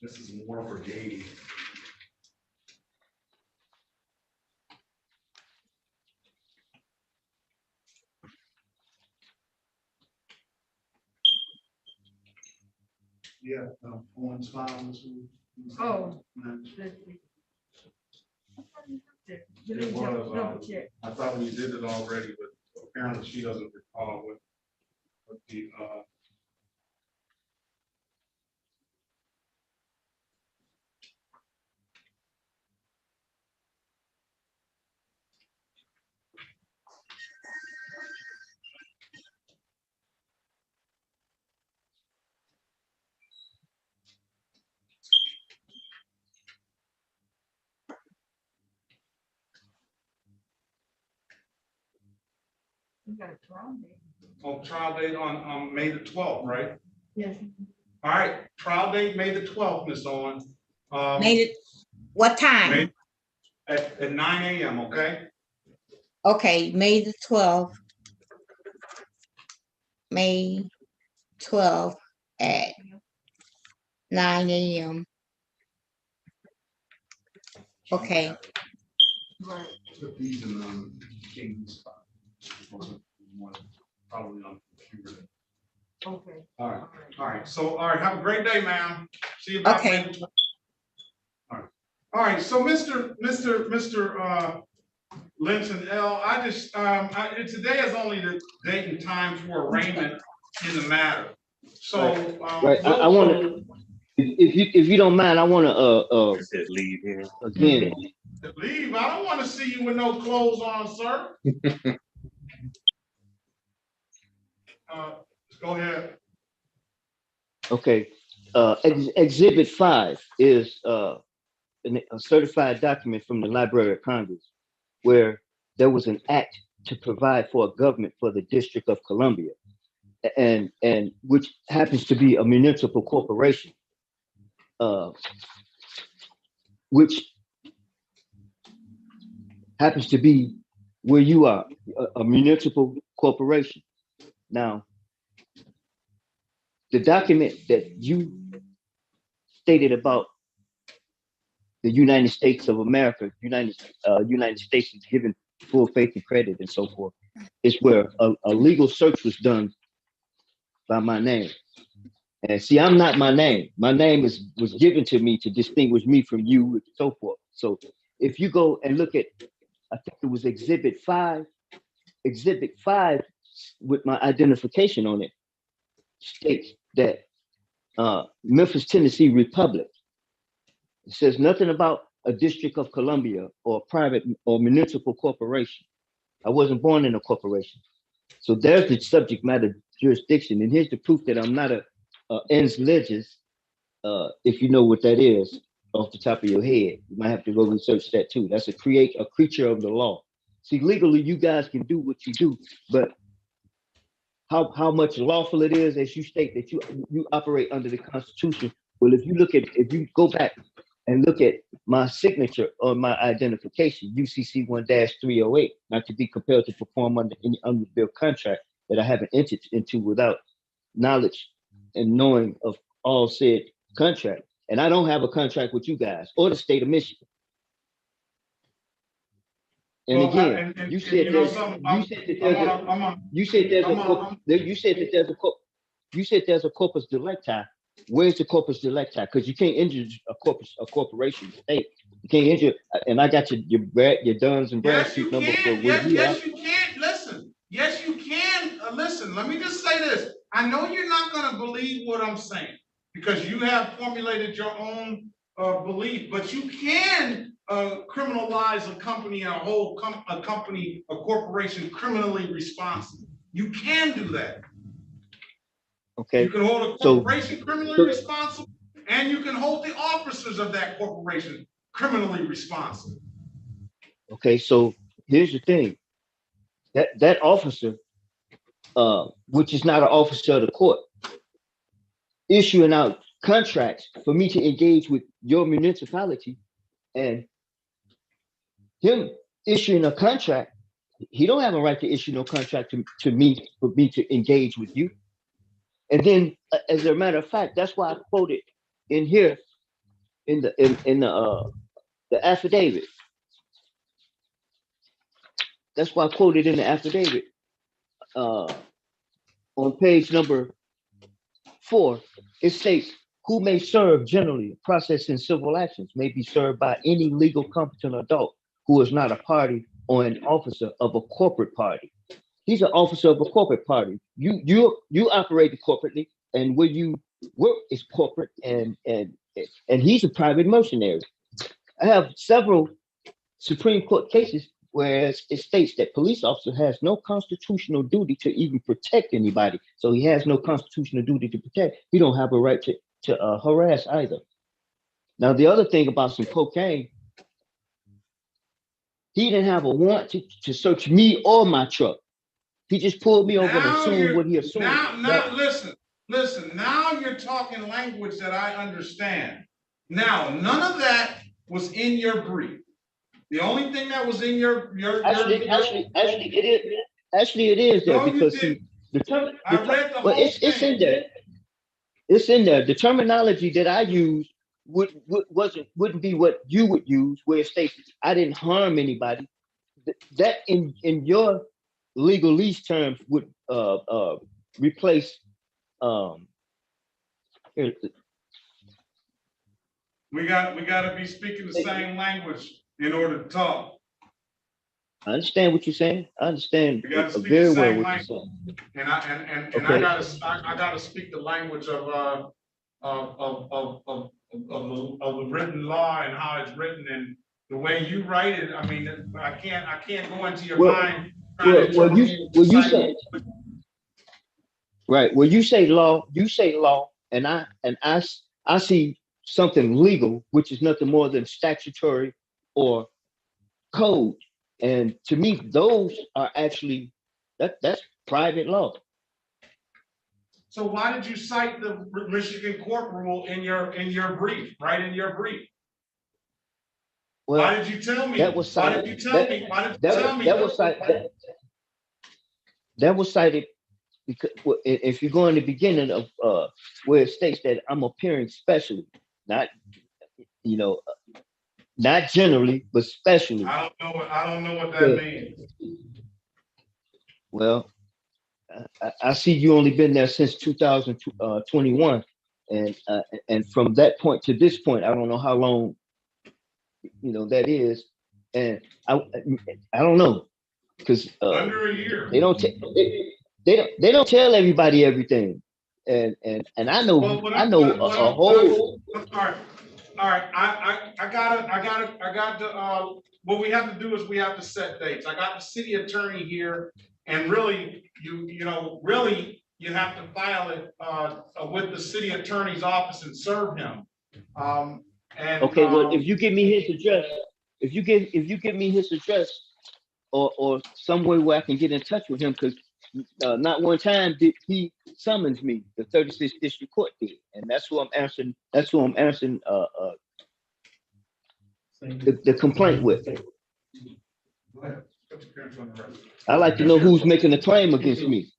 This is more for Gabe. Yeah, Owen's file this week. Oh. It was, I thought we did it already, but apparently she doesn't recall what the, We got a trial date. trial date on May the 12th, right? Yes. All right, trial date, May the 12th, Ms. Owen. Made it, what time? May- At 9 a.m., okay? Okay, May the 12th. May 12th at 9 a.m. Okay. Right. Put these in Katie's spot. Probably on the computer. Okay. All right. So, all right, have a great day, ma'am. See you about Okay. May the 12th. All right, so Mr. Linton L., today is only the date and time for arraignment in the matter. So, Right, I want to, if you don't mind, I want to leave here again. Leave. I don't want to see you with no clothes on, sir. Go ahead. Okay, Exhibit 5 is a certified document from the Library of Congress where there was an act to provide for a government for the District of Columbia, and which happens to be a municipal corporation, which happens to be where you are, a municipal corporation. Now, the document that you stated about the United States of America, United States is given full faith and credit and so forth, is where a legal search was done by my name. And see, I'm not my name. My name was given to me to distinguish me from you and so forth. So if you go and look at, I think it was Exhibit 5 with my identification on it, states that Memphis, Tennessee Republic. It says nothing about a District of Columbia or private or municipal corporation. I wasn't born in a corporation. So there's the subject matter jurisdiction. And here's the proof that I'm not a ens legis, if you know what that is off the top of your head. You might have to go research that too. That's a creature of the law. See, legally, you guys can do what you do, but how much lawful it is, as you state that you operate under the Constitution. Well, if you go back and look at my signature on my identification, UCC 1-308, not to be compelled to perform under any unbilled contract that I haven't entered into without knowledge and knowing of all said contract. And I don't have a contract with you guys or the state of Michigan. And well, again, you said there's a corpus delicti. Where's the corpus delicti? Because you can't injure a corporation state. You can't injure, and I got your Duns and Bradstreet number for yes, you can. Listen. Yes, you can. Listen, let me just say this. I know you're not going to believe what I'm saying because you have formulated your own belief, but you can criminalize a company and a corporation criminally responsible. You can do that. Okay. You can hold a corporation criminally responsible, and you can hold the officers of that corporation criminally responsible. Okay, so here's the thing. That officer, which is not an officer of the court, issuing out contracts for me to engage with your municipality, and him issuing a contract, he don't have a right to issue no contract to me for me to engage with you. And then, as a matter of fact, that's why I quoted in here in the affidavit. That's why I quoted in the affidavit. On page number 4, it states, who may serve generally, process in civil actions may be served by any legal competent adult who is not a party or an officer of a corporate party. He's an officer of a corporate party. You operate corporately, and where you work is corporate, and he's a private mercenary. I have several Supreme Court cases where it states that police officer has no constitutional duty to even protect anybody. So he has no constitutional duty to protect. He don't have a right to harass either. Now, the other thing about some cocaine, he didn't have a warrant to search me or my truck. He just pulled me over and assumed what he assumed. Now, listen, now you're talking language that I understand. Now, none of that was in your brief. The only thing that was in your actually it is there, no, because it's in there. It's in there. The terminology that I use wouldn't be what you would use, where it states I didn't harm anybody. That in your legalese terms would replace we got to be speaking the same language in order to talk. I understand what you're saying. I understand very well what you're saying. And Okay. I gotta speak the language of the written law and how it's written, and the way you write it. I mean, I can't go into your mind. Right. Well, you say law, and I see something legal, which is nothing more than statutory or code. And to me, those are actually that's private law. So why did you cite the Michigan court rule in your brief? Right in your brief. Well, why did you tell me? That was cited. Why did you tell me? Why did you tell me? That was cited because if you go in the beginning of where it states that I'm appearing specially, not not generally, but specially. I don't know what that means. Well, I see you only been there since 2021, and from that point to this point, I don't know how long that is, and I don't know, because under a year they don't tell everybody everything, and I know a whole. All right. I got to. What we have to do is we have to set dates. I got the city attorney here, and really, you have to file it with the city attorney's office and serve him. Okay. Well, if you give me his address, if you give me his address, or some way where I can get in touch with him, because not one time did he summons me. The 36th District Court did, and that's who I'm answering. That's who I'm answering the complaint with. I like to know who's making the claim against me.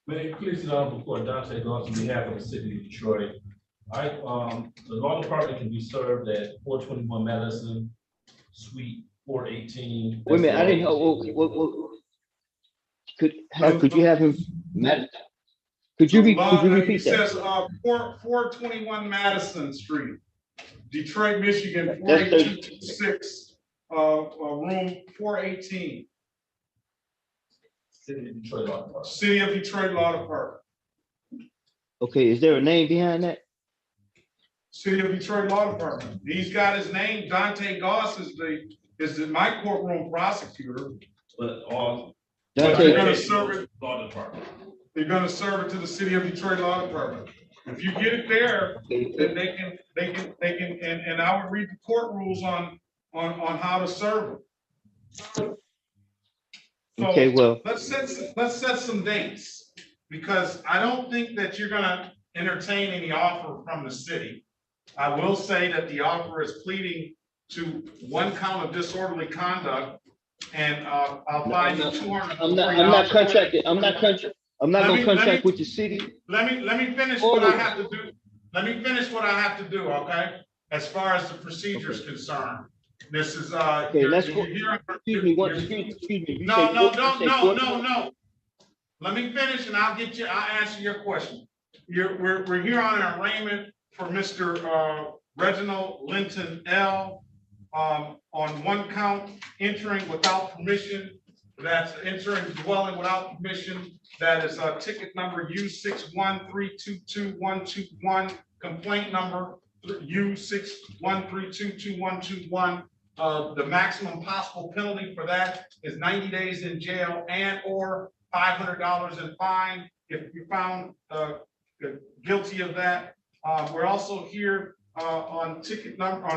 May it please before Dante goes on behalf of the city of Detroit. The law department can be served at 421 Madison, Suite 418. Wait a minute, I didn't know. Could you have him? Could you repeat that? It says 421 Madison Street, Detroit, Michigan, 48226, room 418. City of Detroit Law Department. City of Detroit Law Department. Okay, is there a name behind that? City of Detroit Law Department. He's got his name. Dante Goss is my courtroom prosecutor. But you're going to serve it. Law Department. You're going to serve it to the City of Detroit Law Department. If you get it there, then they can, and I would read the court rules on how to serve them. So okay, well, let's set some dates, because I don't think that you're going to entertain any offer from the city. I will say that the offer is pleading to 1 count of disorderly conduct, and I'll find you $200. I'm not contracted. I'm not going to contract with the city. Let me finish what I have to do. Let me finish what I have to do, okay? as far as the procedure is concerned. This is, Okay, you're let's hearing. excuse me, excuse me. You No, say no, four- no, you say no, 420? no. Let me finish and I'll answer your question. We're here on an arraignment for Mr. Reginald Linton L. On one count, entering without permission. That's entering dwelling without permission. That is ticket number U61322121, complaint number U61322121. The maximum possible penalty for that is 90 days in jail and or $500 in fine if you're found guilty of that. We're also here on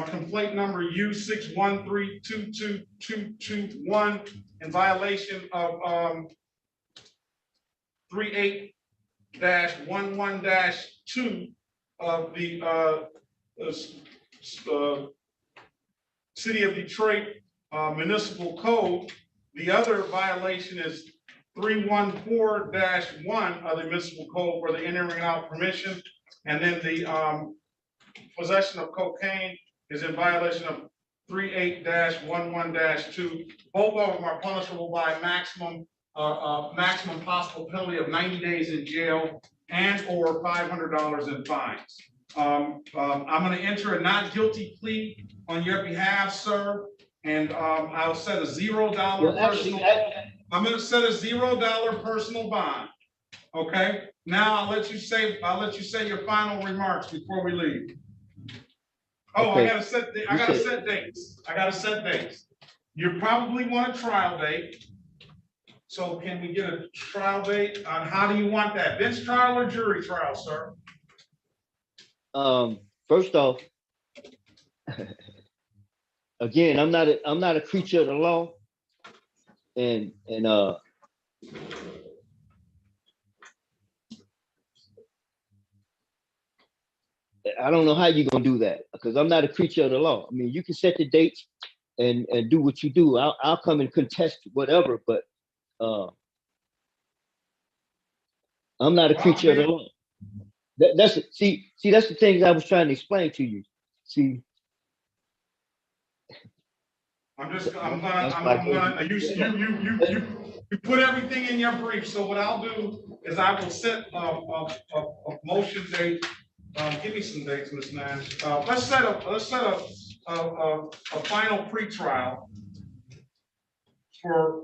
complaint number U61322221 in violation of 38-11-2 of the City of Detroit Municipal Code. The other violation is 314-1 of the Municipal Code for the entering out permission. And then the possession of cocaine is in violation of 38-11-2. Both of them are punishable by maximum possible penalty of 90 days in jail and or $500 in fines. I'm going to enter a not guilty plea on your behalf, sir, and I'll set a $0 personal. I'm going to set a $0 personal bond. Okay. Now I'll let you say your final remarks before we leave. Oh, okay. I gotta set dates. I gotta set dates. You probably want a trial date. So can we get a trial date on how do you want that? Bench trial or jury trial, sir? First off, again, I'm not a creature of the law, and I don't know how you're gonna do that because I'm not a creature of the law. I mean, you can set the dates and do what you do. I'll come and contest whatever, but I'm not a creature of the law. That's the things I was trying to explain to you. See, you put everything in your brief. So what I'll do is I will set a motion date. Give me some dates, Ms. Nash. Let's set a final pretrial for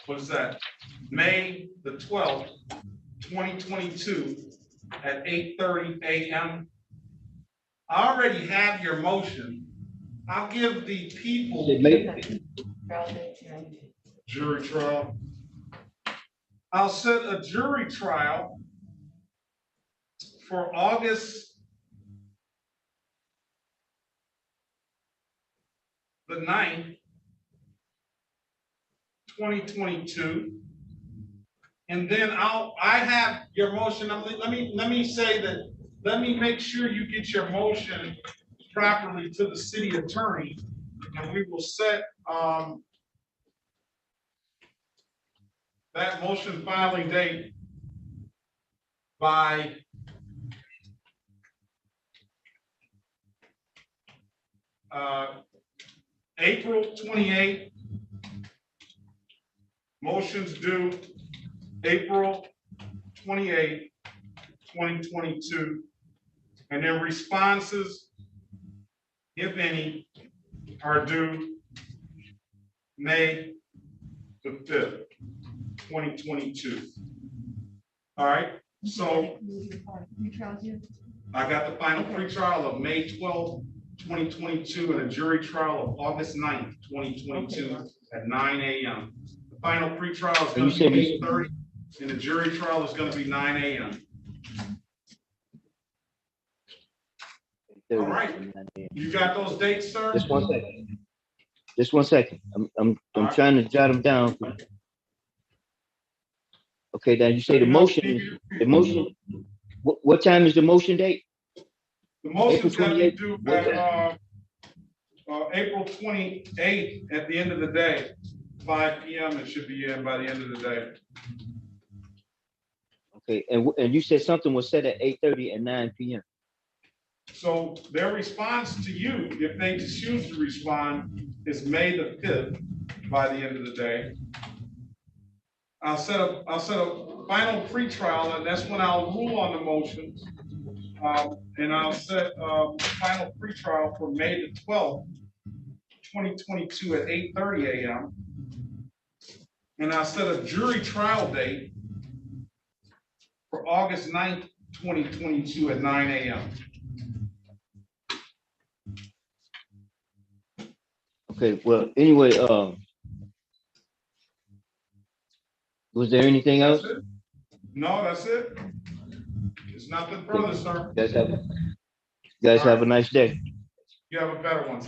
what is that? May the 12th, 2022 at 8:30 a.m. I already have your motion. I'll give the people jury trial. I'll set a jury trial for August the 9th, 2022. And then I have your motion. Let me make sure you get your motion properly to the city attorney, and we will set that motion filing date by April 28th. Motions due April 28th, 2022. And then responses, if any, are due May the 5th, 2022. All right, so I got the final pretrial of May 12th, 2022, and a jury trial of August 9th, 2022 at 9 a.m. The final pretrial is going to be 8:30, and the jury trial is going to be 9 a.m. All right, you got those dates, sir? Just one second. Just one second. I'm trying to jot them down. Okay, now you say the motion. What time is the motion date? The motion's got to be due at April 28th at the end of the day, 5 p.m. It should be in by the end of the day. Okay, and you said something was set at 8:30 and 9 p.m. So their response to you, if they choose to respond, is May the 5th by the end of the day. I'll set a final pretrial, and that's when I'll rule on the motions. And I'll set final pretrial for May the 12th, 2022 at 8:30 a.m. And I'll set a jury trial date for August 9th, 2022 at 9 a.m. Okay, well, anyway, was there anything else? That's it? No, that's it. There's nothing further, sir. You guys have a nice day. You have a better one, sir.